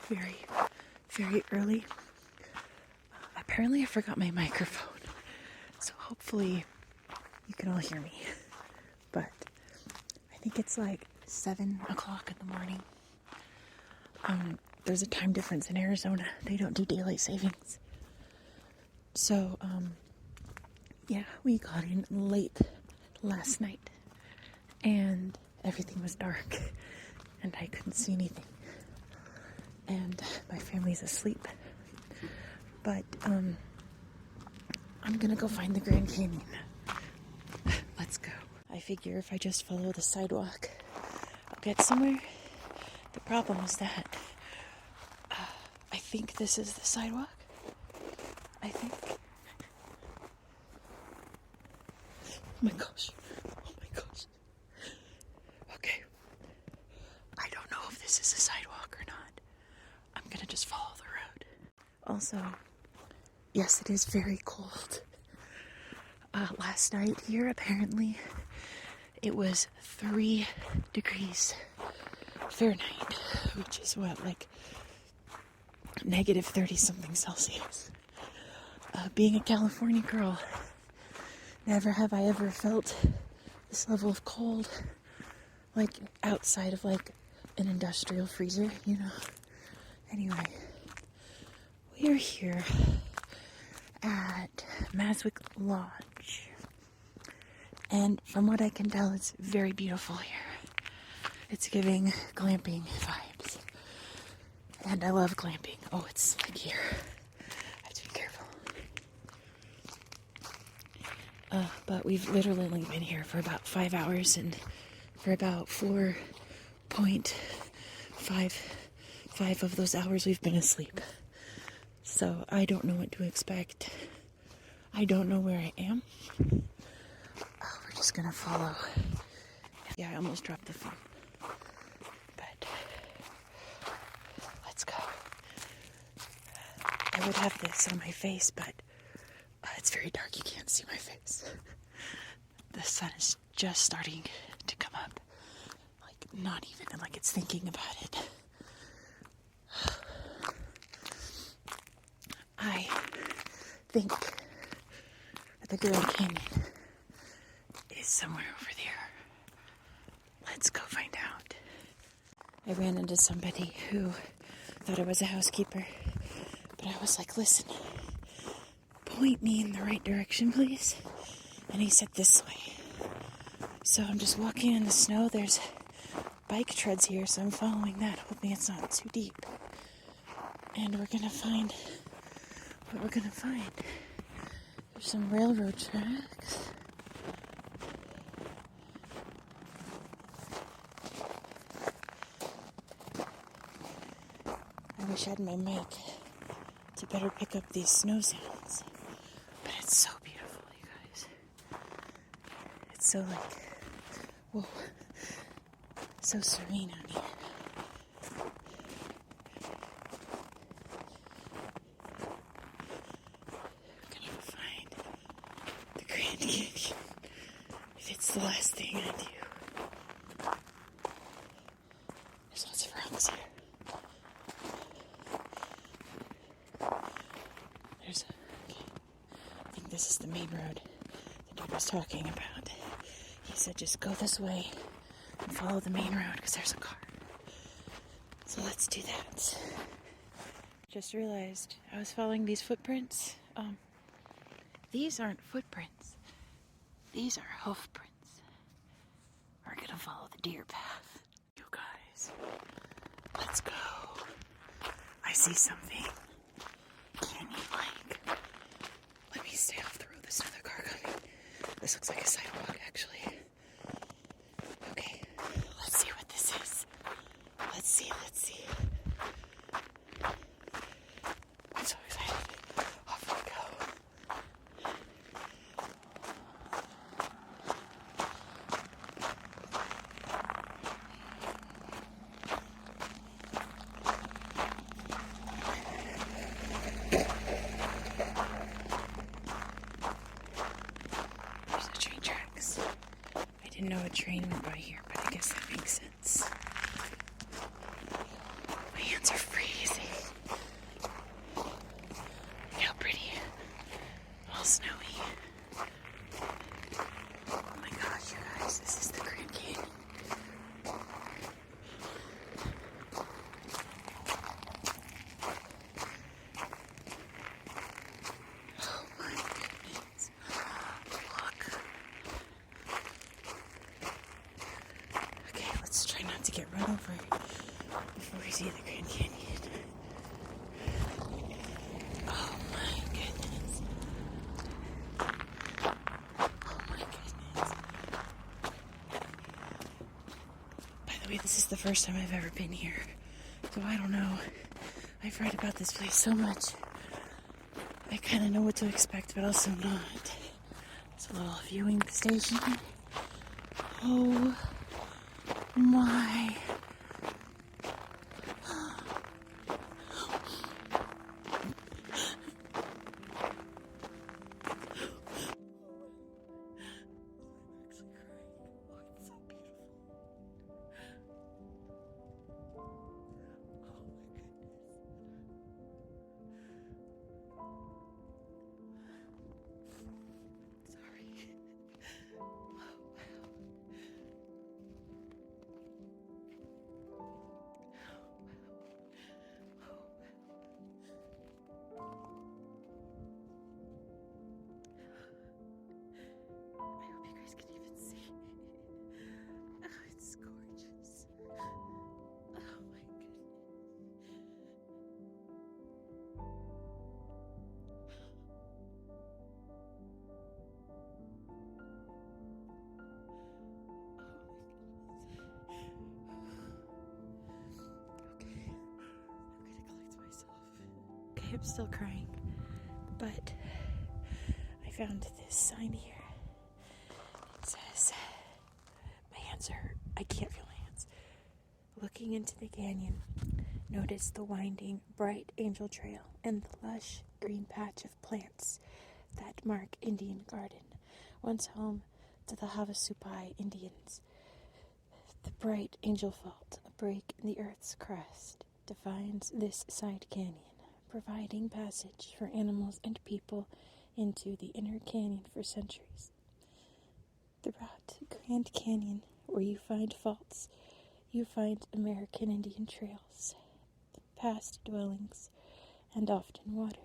very, very early. Apparently I forgot my microphone, so hopefully you can all hear me. But I think it's like 7 o'clock in the morning. There's a time difference in Arizona. They don't do daylight savings. So, yeah, we got in late last night and everything was dark and I couldn't see anything. And my family's asleep. But, I'm gonna go find the Grand Canyon. Let's go. I figure if I just follow the sidewalk, I'll get somewhere. The problem is that I think this is the sidewalk. I think. Oh my gosh. Oh my gosh. Okay. I don't know if this is a sidewalk or not. I'm gonna just follow the road. Also, yes, it is very cold. Last night here, apparently, it was 3 degrees Fahrenheit, which is what, like negative 30 something Celsius. Being a California girl, never have I ever felt this level of cold, like outside of like an industrial freezer, you know. Anyway, we are here at Maswick Lodge, and from what I can tell, it's very beautiful here. It's giving glamping vibes, and I love glamping. Oh, it's like here. I have to be careful. But we've literally only been here for about 5 hours, and for about 4.55 of those hours we've been asleep. So I don't know what to expect. I don't know where I am. We're just gonna follow. Yeah, I almost dropped the phone. But let's go. I would have this on my face, but it's very dark. You can't see my face. The sun is just starting to come up. Like, not even, like it's thinking about it. I think that the Grand Canyon is somewhere over there. Let's go find out. I ran into somebody who thought I was a housekeeper, but I was like, listen, point me in the right direction, please. And he said this way. So I'm just walking in the snow. There's bike treads here, so I'm following that, hoping it's not too deep. And we're gonna find what we're gonna find. There's some railroad tracks. I wish I had my mic to better pick up these snow sounds. But it's so beautiful, you guys. It's so like, whoa, so serene out here. I'm gonna find the Grand Canyon. If it's the last thing I do. There's lots of rocks here. I think this is the main road the dude was talking about. He said just go this way and follow the main road because there's a car. So let's do that. Just realized I was following these footprints. These aren't footprints. These are hoof prints. We're gonna follow the deer path. You guys, let's go. I see something. Can you like? Let me stay off the road. There's another car coming. This looks like a sidewalk, actually. Okay, let's see what this is. Let's see. I'm so excited. Off we go. There's the train tracks. I didn't know a train went by here, but I guess that makes sense. My hands are freezing. over before we see the Grand Canyon. Oh my goodness. Oh my goodness. By the way, this is the first time I've ever been here, so I don't know. I've read about this place so much. I kind of know what to expect, but also not. It's a little viewing station. Oh my. I'm still crying, but I found this sign here. It says, my hands are, I can't feel my hands. Looking into the canyon, notice the winding Bright Angel Trail and the lush green patch of plants that mark Indian Garden, once home to the Havasupai Indians. The Bright Angel Fault, a break in the earth's crust, defines this side canyon, providing passage for animals and people into the inner canyon for centuries. Throughout Grand Canyon, where you find faults, you find American Indian trails, past dwellings, and often water.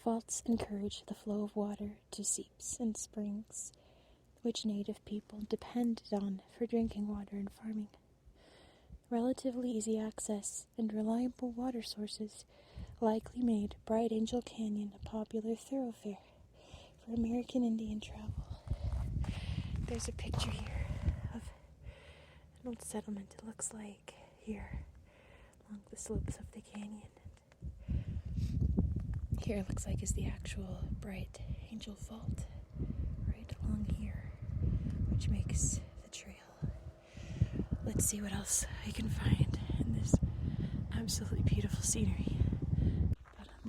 Faults encourage the flow of water to seeps and springs, which native people depended on for drinking water and farming. Relatively easy access and reliable water sources likely made Bright Angel Canyon a popular thoroughfare for American Indian travel. There's a picture here of an old settlement, it looks like, here along the slopes of the canyon. Here it looks like is the actual Bright Angel Fault, right along here, which makes the trail. Let's see what else I can find in this absolutely beautiful scenery.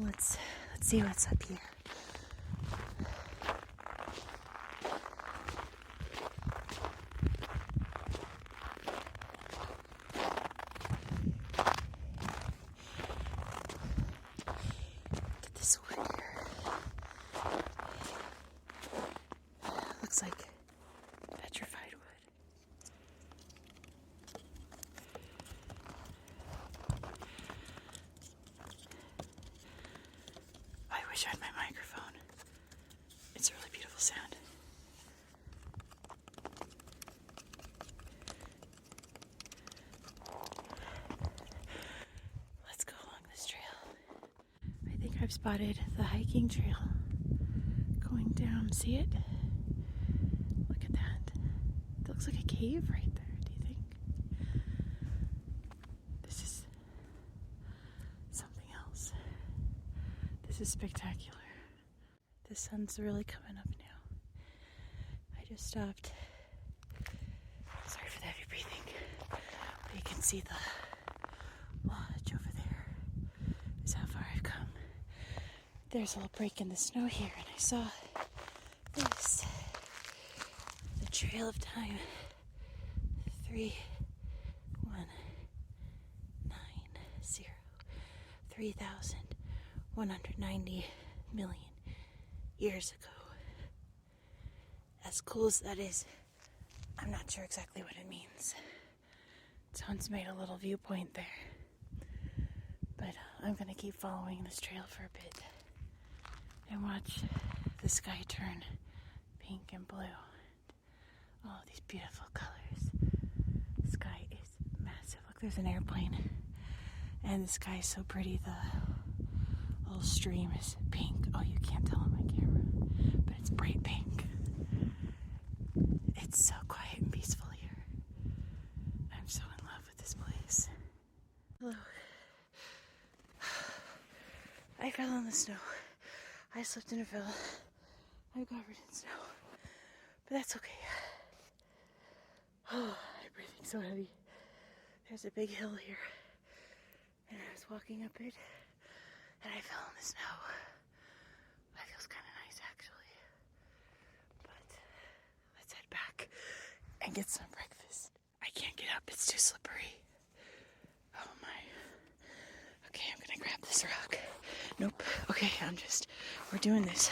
Let's see what's up here. Look at this wood here. Looks like petrified wood. I wish I had my microphone. It's a really beautiful sound. Let's go along this trail. I think I've spotted the hiking trail going down. See it? Look at that. That looks like a cave right there, do you think? This is something else. This is spectacular. The sun's really coming up now. I just stopped. Sorry for the heavy breathing. But you can see the lodge over there. Is how far I've come. There's a little break in the snow here, and I saw this. The Trail of Time. 3,190 million years ago. As cool as that is, I'm not sure exactly what it means. Someone's made a little viewpoint there. But I'm going to keep following this trail for a bit and watch the sky turn pink and blue. All these beautiful colors. The sky is massive. Look, there's an airplane. And the sky is so pretty. The little stream is pink. Oh, you can't tell on my camera, but it's bright pink. It's so quiet and peaceful here. I'm so in love with this place. Hello. I fell in the snow. I slipped and fell. I'm covered in snow. But that's okay. Oh, I'm breathing so heavy. There's a big hill here. And I was walking up it. And I fell in the snow. That feels kind of nice, actually. But let's head back and get some breakfast. I can't get up. It's too slippery. Oh, my. Okay, I'm going to grab this rock. Nope. Okay, we're doing this.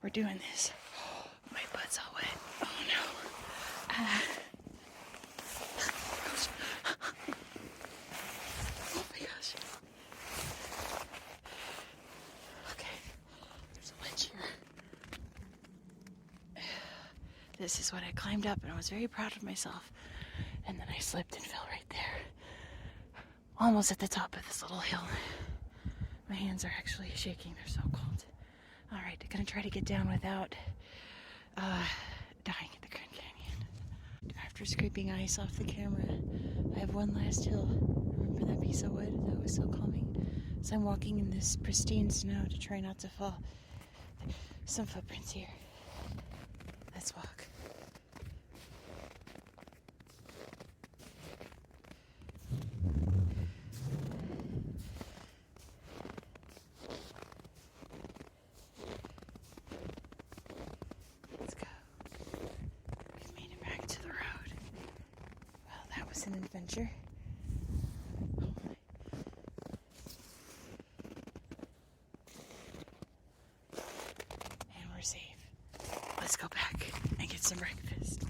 We're doing this. Oh, my butt's all wet. Oh, no. Oh, my gosh. Okay, there's a ledge here. This is what I climbed up, and I was very proud of myself. And then I slipped and fell right there. Almost at the top of this little hill. My hands are actually shaking. They're so cold. All right, I'm gonna try to get down without dying at the Grand Canyon. After scraping ice off the camera, I have one last hill. Remember that piece of wood? That was so calming. So I'm walking in this pristine snow to try not to fall. Some footprints here. Let's walk. An adventure. And we're safe. Let's go back and get some breakfast.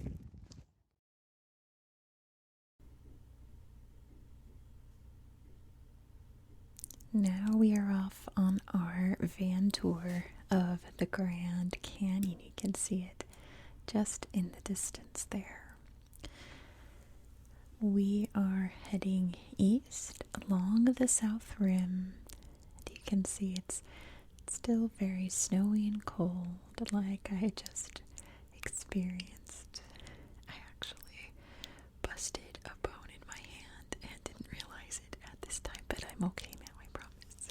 Now we are off on our van tour of the Grand Canyon. You can see it just in the distance there. We are heading east along the south rim. And you can see it's still very snowy and cold, like I just experienced. I actually busted a bone in my hand and didn't realize it at this time, but I'm okay now, I promise.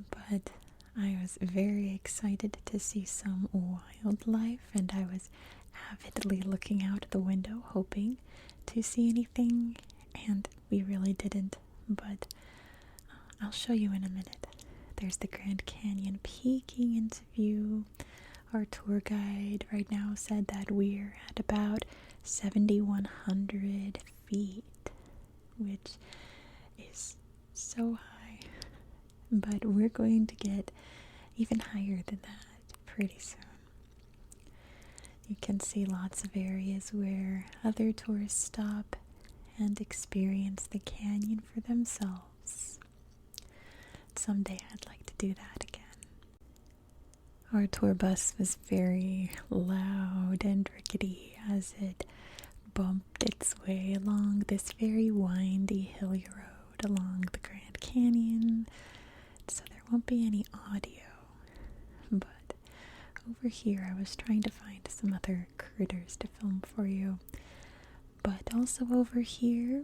But I was very excited to see some wildlife, and I was avidly looking out the window, hoping to see anything, and we really didn't, but I'll show you in a minute. There's the Grand Canyon peeking into view. Our tour guide right now said that we're at about 7,100 feet, which is so high, but we're going to get even higher than that pretty soon. You can see lots of areas where other tourists stop and experience the canyon for themselves. Someday I'd like to do that again. Our tour bus was very loud and rickety as it bumped its way along this very windy, hilly road along the Grand Canyon, so there won't be any audio. But over here I was trying to find some other critters to film for you. But also over here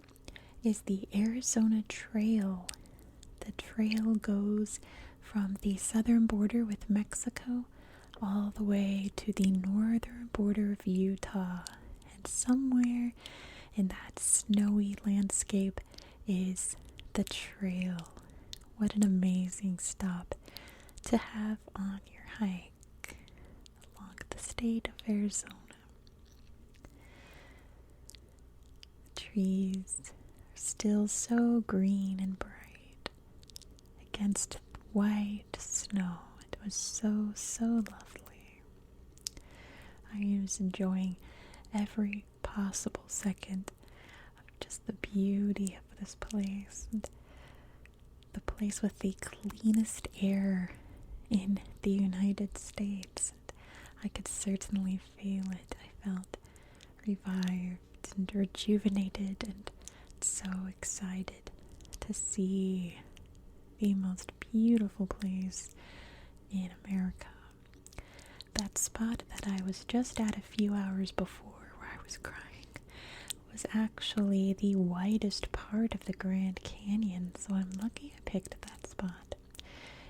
is the Arizona Trail. The trail goes from the southern border with Mexico all the way to the northern border of Utah. And somewhere in that snowy landscape is the trail. What an amazing stop to have on your hike along the state of Arizona. The trees are still so green and bright against white snow. It was so lovely. I was enjoying every possible second of just the beauty of this place, and the place with the cleanest air in the United States. And I could certainly feel it. I felt revived and rejuvenated and So excited to see the most beautiful place in America. That spot that I was just at a few hours before, where I was crying, was actually the widest part of the Grand Canyon, so I'm lucky I picked that spot.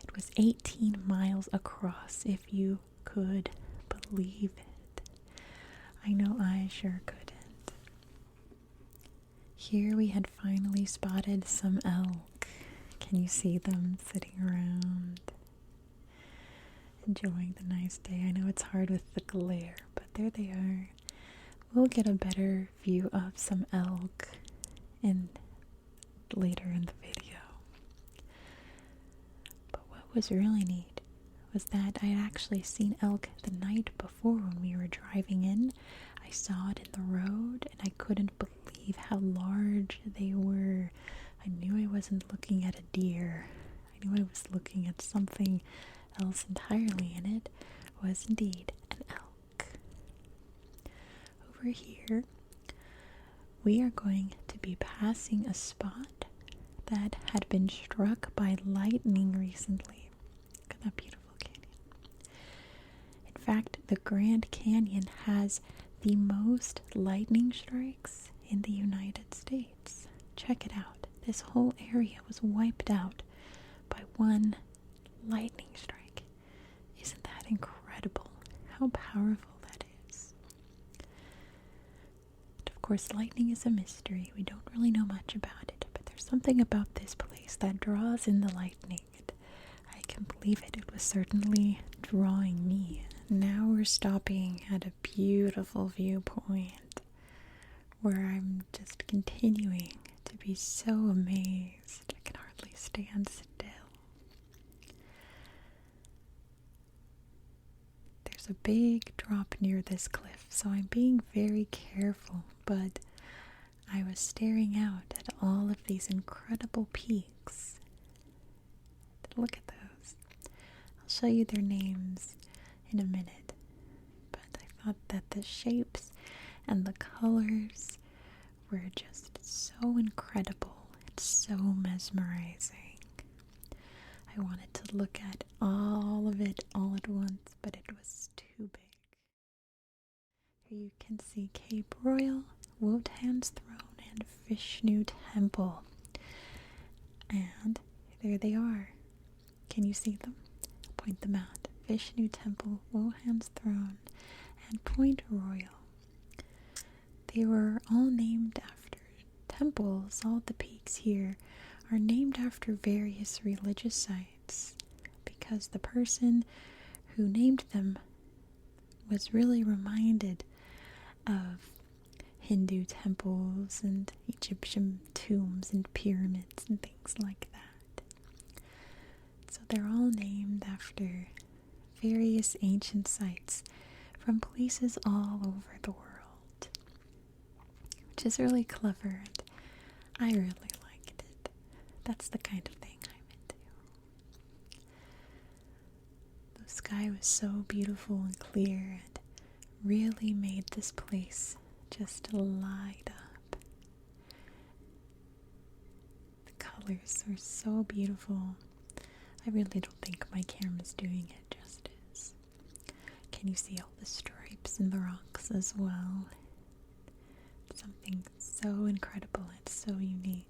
It was 18 miles across, if you could believe it. I know I sure couldn't. Here we had finally spotted some elk. Can you see them sitting around, enjoying the nice day? I know it's hard with the glare, but there they are. We'll get a better view of some elk later in the video. But what was really neat was that I had actually seen elk the night before when we were driving in. I saw it in the road and I couldn't believe how large they were. I knew I wasn't looking at a deer. I knew I was looking at something else entirely, and it was indeed an elk. Over here, we are going to be passing a spot that had been struck by lightning recently. Look at that beautiful canyon. In fact, the Grand Canyon has the most lightning strikes in the United States. Check it out. This whole area was wiped out by one lightning strike. Isn't that incredible? How powerful that is. And of course, lightning is a mystery. We don't really know much about it, but there's something about this place that draws in the lightning. And I can believe it. It was certainly drawing me. Now we're stopping at a beautiful viewpoint where I'm just continuing to be so amazed. I can hardly stand still. There's a big drop near this cliff, so I'm being very careful, but I was staring out at all of these incredible peaks. Look at those. I'll show you their names in a minute, but I thought that the shapes and the colors were just so incredible and so mesmerizing. I wanted to look at all of it all at once, but it was too big. Here you can see Cape Royal, Wotan's Throne, and Vishnu Temple. And there they are. Can you see them? I'll point them out. Vishnu Temple, Wotan's Throne, and Point Royal. They were all named after temples. All the peaks here are named after various religious sites because the person who named them was really reminded of Hindu temples and Egyptian tombs and pyramids and things like that. So they're all named after various ancient sites from places all over the world, which is really clever, and I really liked it. That's the kind of thing I'm into. The sky was so beautiful and clear and really made this place just light up. The colors are so beautiful. I really don't think my camera's doing it justice. Can you see all the stripes in the rocks as well? Something so incredible and so unique.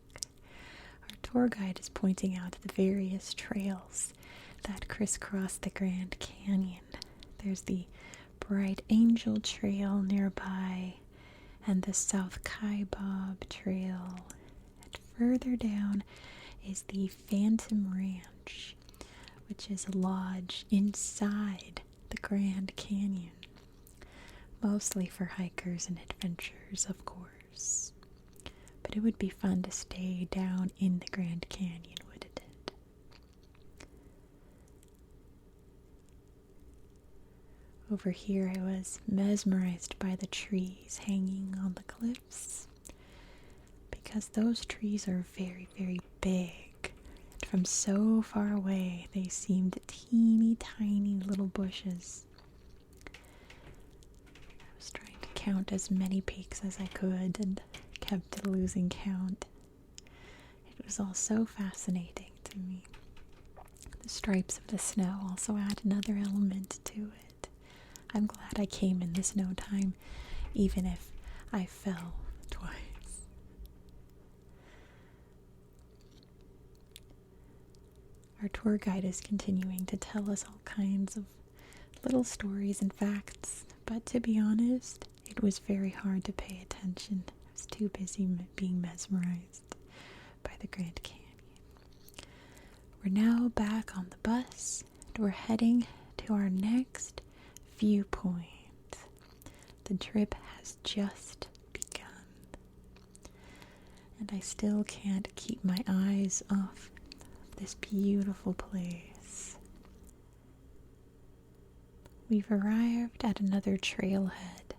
Our tour guide is pointing out the various trails that crisscross the Grand Canyon. There's the Bright Angel Trail nearby, and the South Kaibab Trail. And further down is the Phantom Ranch, which is a lodge inside the Grand Canyon. Mostly for hikers and adventurers, of course. But it would be fun to stay down in the Grand Canyon, wouldn't it? Over here I was mesmerized by the trees hanging on the cliffs, because those trees are very, very big. And from so far away, they seemed teeny tiny little bushes. I was trying to count as many peaks as I could and kept losing count. It was all so fascinating to me. The stripes of the snow also add another element to it. I'm glad I came in this no time, even if I fell twice. Our tour guide is continuing to tell us all kinds of little stories and facts, but to be honest, it was very hard to pay attention. I was too busy being mesmerized by the Grand Canyon. We're now back on the bus, and we're heading to our next viewpoint. The trip has just begun, and I still can't keep my eyes off this beautiful place. We've arrived at another trailhead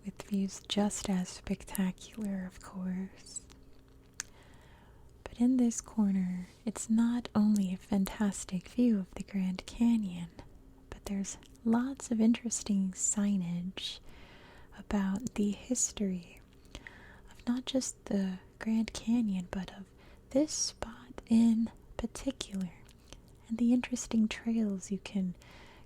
with views just as spectacular, of course. But in this corner, it's not only a fantastic view of the Grand Canyon, but there's lots of interesting signage about the history of not just the Grand Canyon, but of this spot in particular, and the interesting trails you can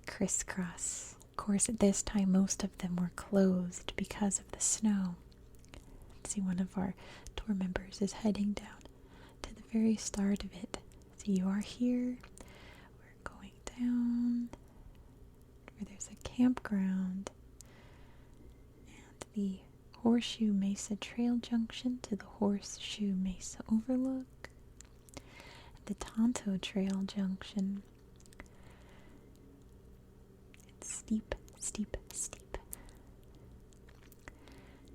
crisscross. Of course, at this time, most of them were closed because of the snow. See, one of our tour members is heading down to the very start of it. So you are here. We're going down where there's a campground and the Horseshoe Mesa Trail Junction to the Horseshoe Mesa Overlook, and the Tonto Trail Junction. It's steep, steep, steep.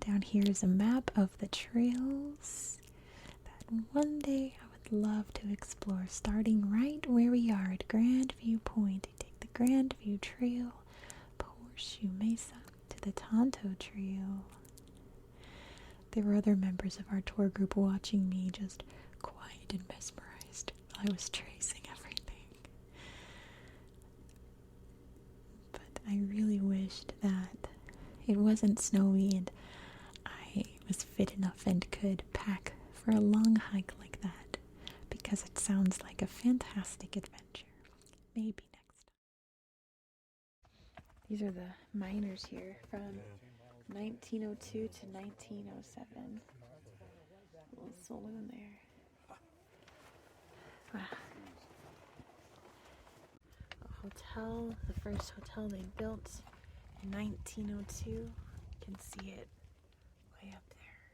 Down here is a map of the trails that one day I would love to explore, starting right where we are at Grand View Point. You take the Grand View Trail, Horseshoe Mesa to the Tonto Trail. There were other members of our tour group watching me, just quiet and mesmerized while I was tracing everything. But I really wished that it wasn't snowy and I was fit enough and could pack for a long hike like that, because it sounds like a fantastic adventure. Maybe next time. These are the miners here from 1902 to 1907. A little saloon there. Wow. A hotel, the first hotel they built in 1902. You can see it way up there.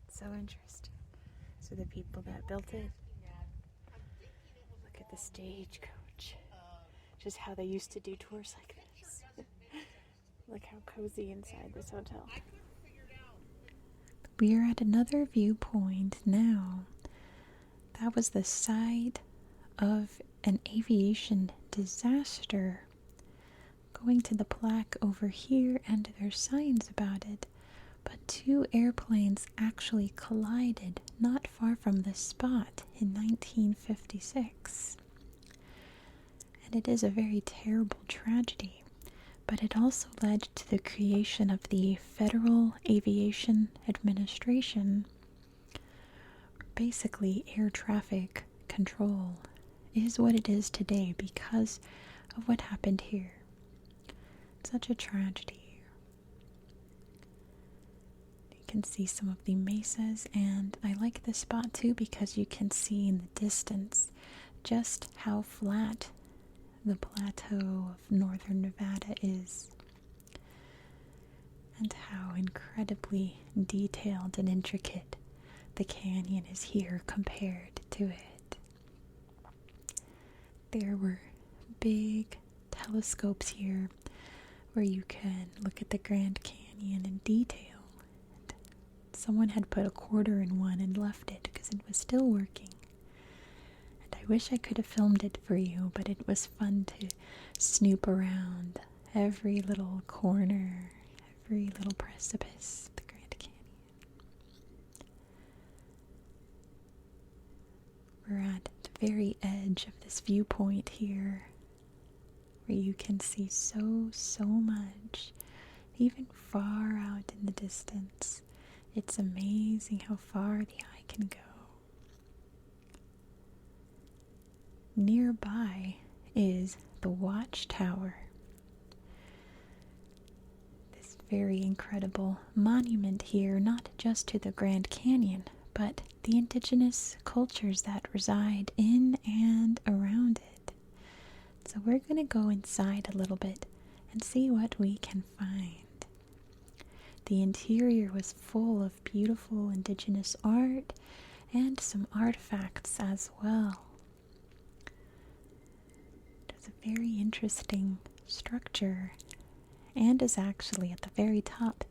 So interesting. So the people that built it, look at the stagecoach. Just how they used to do tours like this. Look how cozy inside this hotel. We are at another viewpoint now. That was the site of an aviation disaster. Going to the plaque over here, and there's signs about it. But two airplanes actually collided not far from this spot in 1956. And it is a very terrible tragedy. But it also led to the creation of the Federal Aviation Administration. Basically, air traffic control is what it is today because of what happened here. Such a tragedy. You can see some of the mesas, and I like this spot too because you can see in the distance just how flat the plateau of northern Nevada is, and how incredibly detailed and intricate the canyon is here compared to it. There were big telescopes here where you can look at the Grand Canyon in detail. And someone had put a quarter in one and left it because it was still working. I wish I could have filmed it for you, but it was fun to snoop around every little corner, every little precipice of the Grand Canyon. We're at the very edge of this viewpoint here, where you can see so much even far out in the distance. It's amazing how far the eye can go. Nearby is the Watchtower. This very incredible monument here, not just to the Grand Canyon, but the indigenous cultures that reside in and around it. So we're going to go inside a little bit and see what we can find. The interior was full of beautiful indigenous art and some artifacts as well. It's a very interesting structure and is actually at the very top,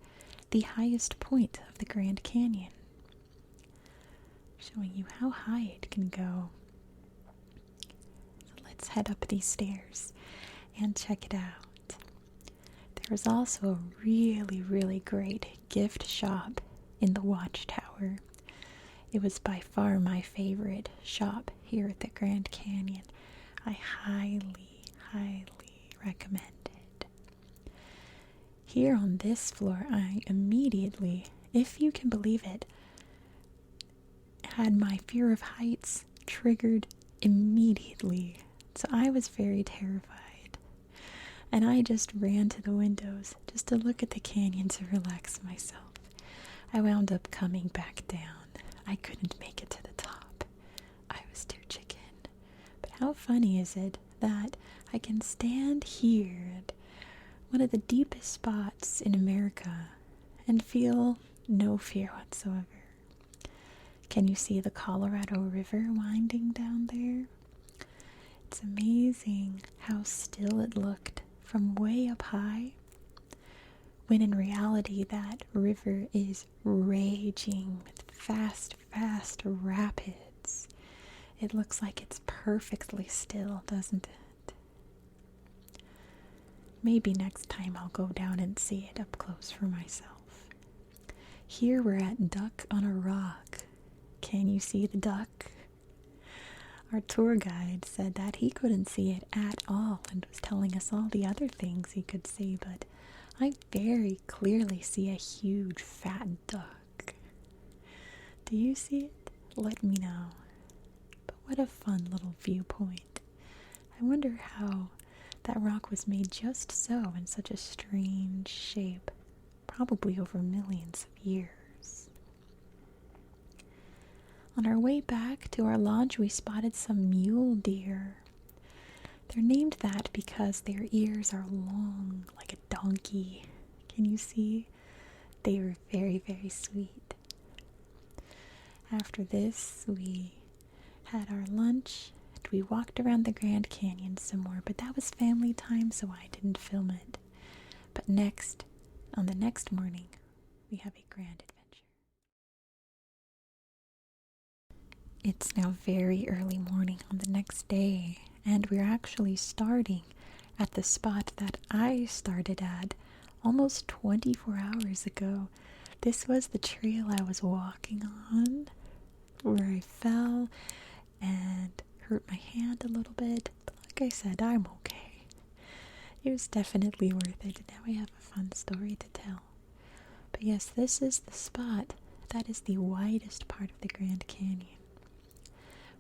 the highest point of the Grand Canyon, showing you how high it can go. So let's head up these stairs and check it out. There was also a really, really great gift shop in the Watchtower. It was by far my favorite shop here at the Grand Canyon. I highly, highly recommend it. Here on this floor, I immediately, if you can believe it, had my fear of heights triggered immediately. So I was very terrified. And I just ran to the windows just to look at the canyon to relax myself. I wound up coming back down. I couldn't make it to the top. I was too chicken. But how funny is it that I can stand here at one of the deepest spots in America and feel no fear whatsoever? Can you see the Colorado River winding down there? It's amazing how still it looked from way up high, when in reality that river is raging with fast, fast rapids. It looks like it's perfectly still, doesn't it? Maybe next time I'll go down and see it up close for myself. Here we're at Duck on a Rock. Can you see the duck? Our tour guide said that he couldn't see it at all and was telling us all the other things he could see, but I very clearly see a huge fat duck. Do you see it? Let me know. But what a fun little viewpoint. I wonder how that rock was made just so in such a strange shape, probably over millions of years. On our way back to our lodge, we spotted some mule deer. They're named that because their ears are long, like a donkey. Can you see? They were very, very sweet. After this, we had our lunch and we walked around the Grand Canyon some more, but that was family time, so I didn't film it. But on the next morning, we have a grand adventure. It's now very early morning on the next day, and we're actually starting at the spot that I started at almost 24 hours ago. This was the trail I was walking on, where I fell and hurt my hand a little bit. But like I said, I'm okay. It was definitely worth it, and now I have a fun story to tell. But yes, this is the spot that is the widest part of the Grand Canyon.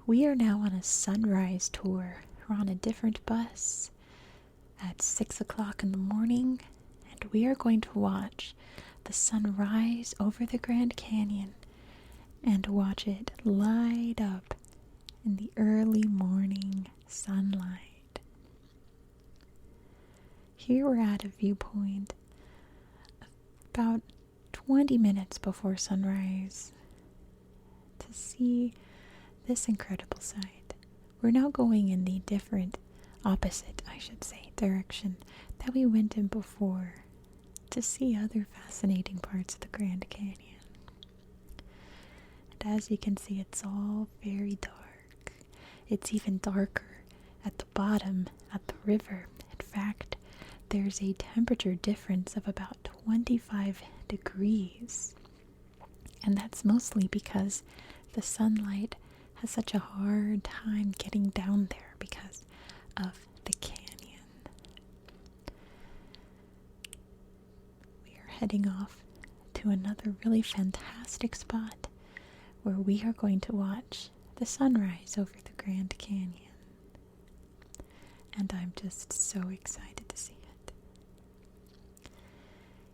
We are now on a sunrise tour. We're on a different bus at 6 o'clock in the morning, and we are going to watch the sun rise over the Grand Canyon and watch it light up in the early morning sunlight. Here we're at a viewpoint about 20 minutes before sunrise to see this incredible sight. We're now going in the opposite direction that we went in before to see other fascinating parts of the Grand Canyon. And as you can see, it's all very dark. It's even darker at the bottom, at the river. In fact, there's a temperature difference of about 25 degrees. And that's mostly because the sunlight has such a hard time getting down there because of the canyon. heading off to another really fantastic spot where we are going to watch the sunrise over the Grand Canyon. And I'm just so excited to see it.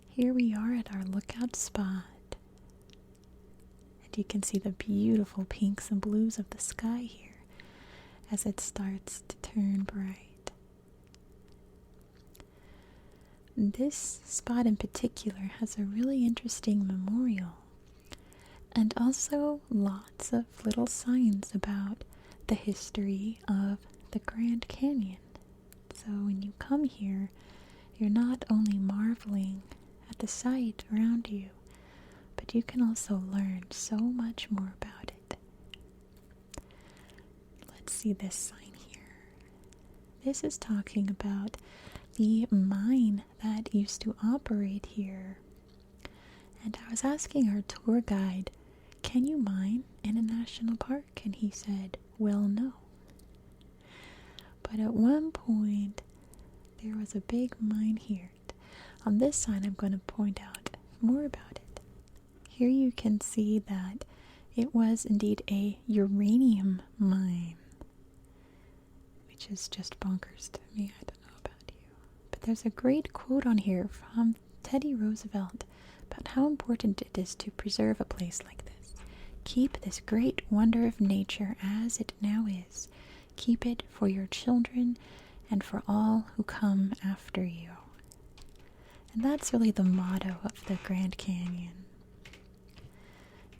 Here we are at our lookout spot. And you can see the beautiful pinks and blues of the sky here as it starts to turn bright. This spot in particular has a really interesting memorial and also lots of little signs about the history of the Grand Canyon. So when you come here, you're not only marveling at the sight around you, but you can also learn so much more about it. Let's see this sign here. This is talking about the mine that used to operate here. And I was asking our tour guide, can you mine in a national park? And he said, well, no. But at one point, there was a big mine here. On this sign, I'm going to point out more about it. Here you can see that it was indeed a uranium mine, which is just bonkers to me. I don't know about you. But there's a great quote on here from Teddy Roosevelt about how important it is to preserve a place like this. Keep this great wonder of nature as it now is. Keep it for your children and for all who come after you. And that's really the motto of the Grand Canyon.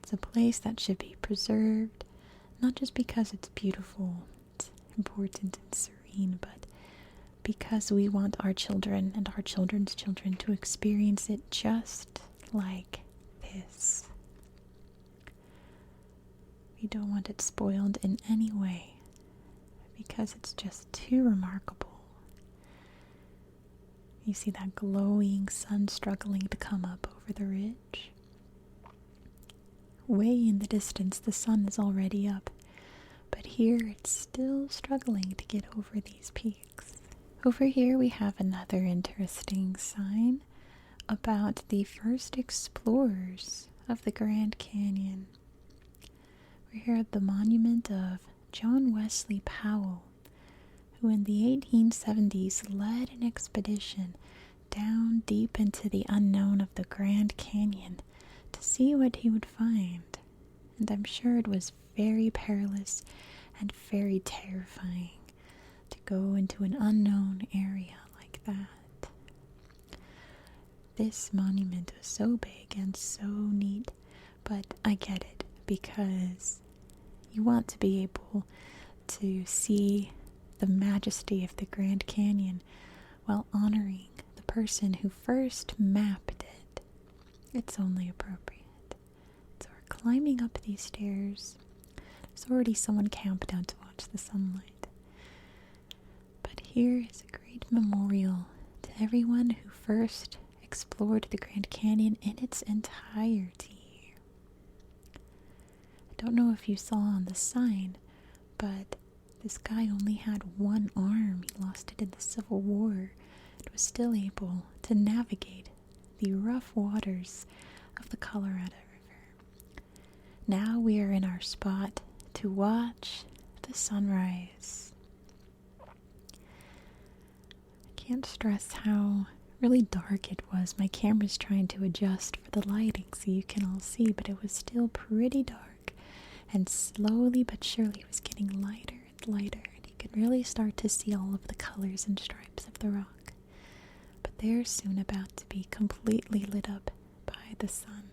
It's a place that should be preserved, not just because it's beautiful, it's important and serene, but because we want our children and our children's children to experience it just like this. We don't want it spoiled in any way because it's just too remarkable. You see that glowing sun struggling to come up over the ridge. Way in the distance, the sun is already up, but here it's still struggling to get over these peaks. Over here we have another interesting sign about the first explorers of the Grand Canyon. We're here at the monument of John Wesley Powell, who in the 1870s led an expedition down deep into the unknown of the Grand Canyon to see what he would find. And I'm sure it was very perilous and very terrifying to go into an unknown area like that. This monument was so big and so neat, but I get it because you want to be able to see the majesty of the Grand Canyon while honoring the person who first mapped it. It's only appropriate. So we're climbing up these stairs. There's already someone camped out to watch the sunlight. But here is a great memorial to everyone who first explored the Grand Canyon in its entirety. I don't know if you saw on the sign, but this guy only had one arm. He lost it in the Civil War and was still able to navigate the rough waters of the Colorado River. Now we are in our spot to watch the sunrise. I can't stress how really dark it was. My camera's trying to adjust for the lighting so you can all see, but it was still pretty dark. And slowly but surely it was getting lighter and lighter, and you could really start to see all of the colors and stripes of the rock. But they're soon about to be completely lit up by the sun.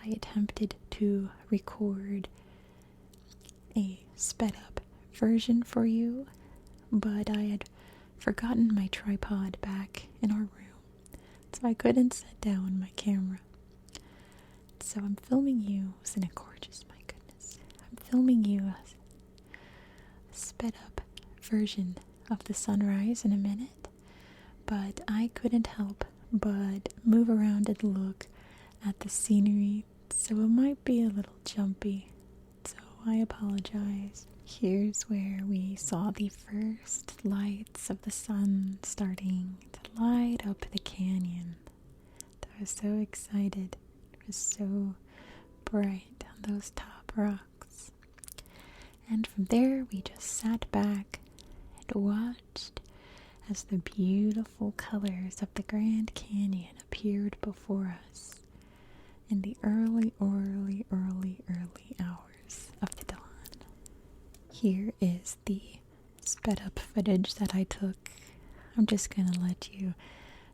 I attempted to record a sped up version for you, but I had forgotten my tripod back in our room, so I couldn't set down my camera. So I'm filming you. Isn't it gorgeous? My goodness. I'm filming you a sped up version of the sunrise in a minute, but I couldn't help but move around and look at the scenery, so it might be a little jumpy, so I apologize. Here's where we saw the first lights of the sun starting to light up the canyon. was so excited. It was so bright on those top rocks. And from there, we just sat back and watched as the beautiful colors of the Grand Canyon appeared before us in the early hours of the dawn. Here is the sped up footage that I took. I'm just gonna let you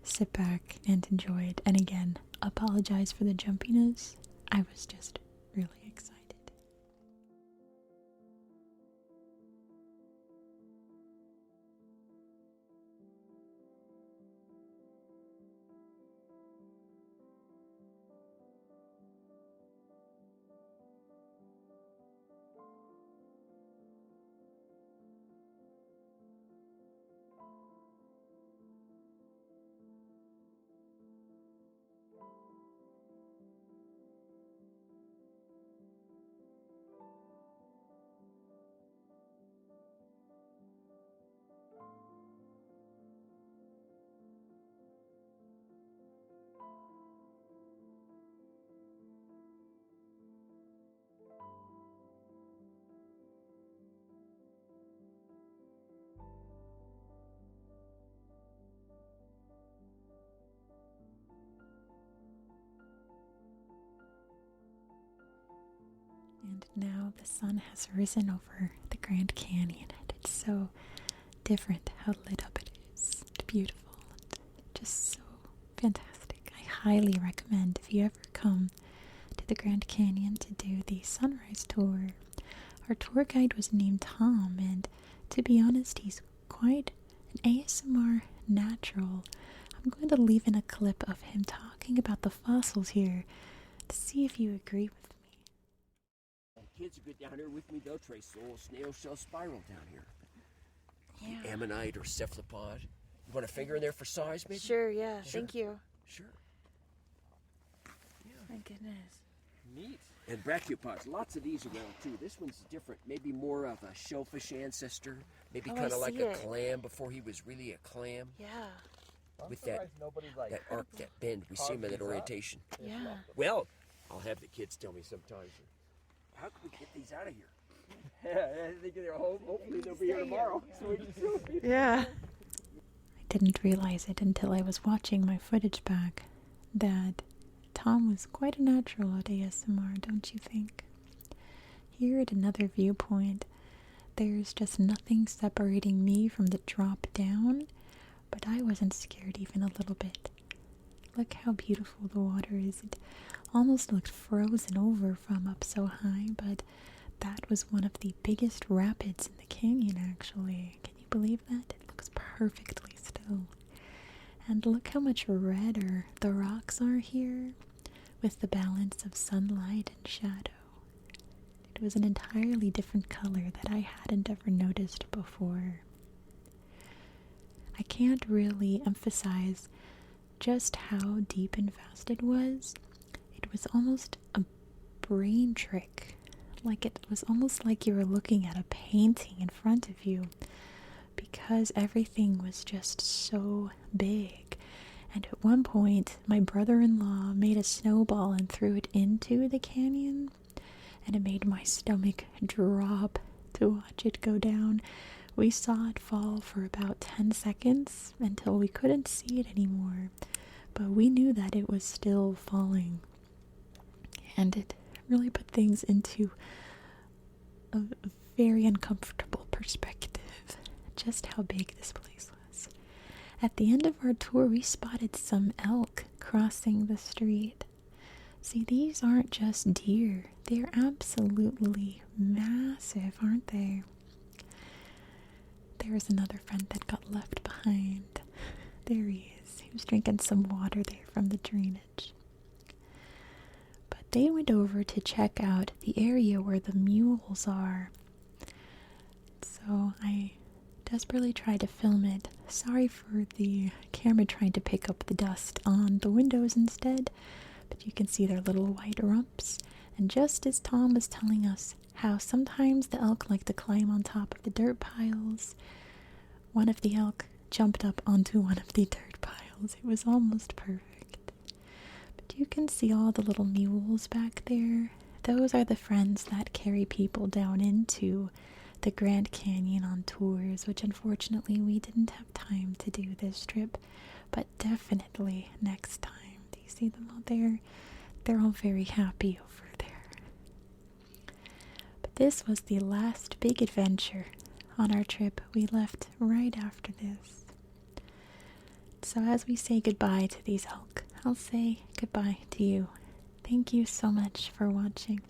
sit back and enjoy it. And again, apologize for the jumpiness. I was just really excited. And now the sun has risen over the Grand Canyon, and it's so different how lit up it is. It's beautiful and just so fantastic. I highly recommend if you ever come to the Grand Canyon to do the sunrise tour. Our tour guide was named Tom, and to be honest, he's quite an ASMR natural. I'm going to leave in a clip of him talking about the fossils here to see if you agree with me. Kids who get down here with me, they'll trace the old snail shell spiral down here. Yeah. Ammonite or cephalopod. You want a finger in there for size, maybe? Sure, yeah. Sure. Thank you. Sure. My goodness. Neat. And brachiopods, lots of these around too. This one's different, maybe more of a shellfish ancestor, maybe Oh, kind I of like see a it. clam before he was really a clam. Yeah. With that arc, that bend, we see him in that orientation. Yeah. Well, I'll have the kids tell me sometimes, how can we get these out of here? Yeah, I think they're hopefully they'll be here tomorrow. So we can Yeah. I didn't realize it until I was watching my footage back that Tom was quite a natural at ASMR, don't you think? Here at another viewpoint, there's just nothing separating me from the drop down, but I wasn't scared even a little bit. Look how beautiful the water is. It almost looked frozen over from up so high, but that was one of the biggest rapids in the canyon, actually. Can you believe that? It looks perfectly still. And look how much redder the rocks are here with the balance of sunlight and shadow. It was an entirely different color that I hadn't ever noticed before. I can't really emphasize just how deep and vast it was. It was almost a brain trick. Like it was almost like you were looking at a painting in front of you, because everything was just so big. And at one point, my brother-in-law made a snowball and threw it into the canyon, and it made my stomach drop to watch it go down. We saw it fall for about 10 seconds until we couldn't see it anymore, but we knew that it was still falling. And it really put things into a very uncomfortable perspective, just how big this place was. At the end of our tour, we spotted some elk crossing the street. See, these aren't just deer. They're absolutely massive, aren't they? There's another friend that got left behind. There he is. He was drinking some water there from the drainage. But they went over to check out the area where the mules are. So I desperately tried to film it. Sorry for the camera trying to pick up the dust on the windows instead, but you can see their little white rumps. And just as Tom was telling us how sometimes the elk like to climb on top of the dirt piles, one of the elk jumped up onto one of the dirt piles. It was almost perfect. You can see all the little mules back there. Those are the friends that carry people down into the Grand Canyon on tours, which unfortunately we didn't have time to do this trip, but definitely next time. Do you see them all there? They're all very happy over there. But this was the last big adventure on our trip. We left right after this. So as we say goodbye to these elk, I'll say goodbye to you. Thank you so much for watching.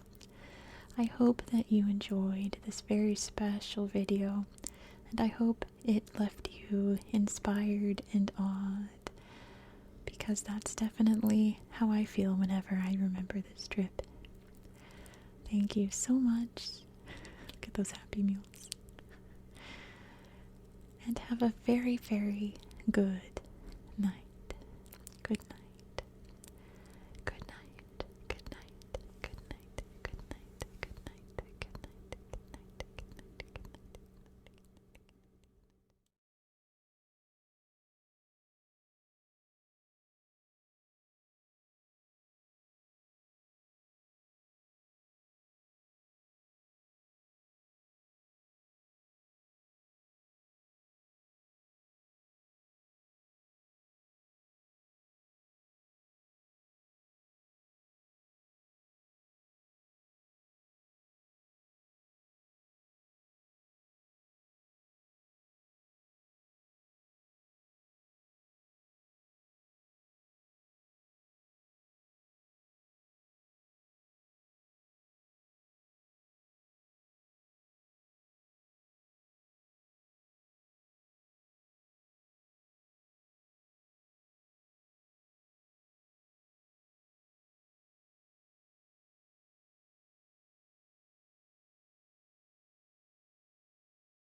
I hope that you enjoyed this very special video, and I hope it left you inspired and awed, because that's definitely how I feel whenever I remember this trip. Thank you so much. Look at those happy mules. And have a very, very good night.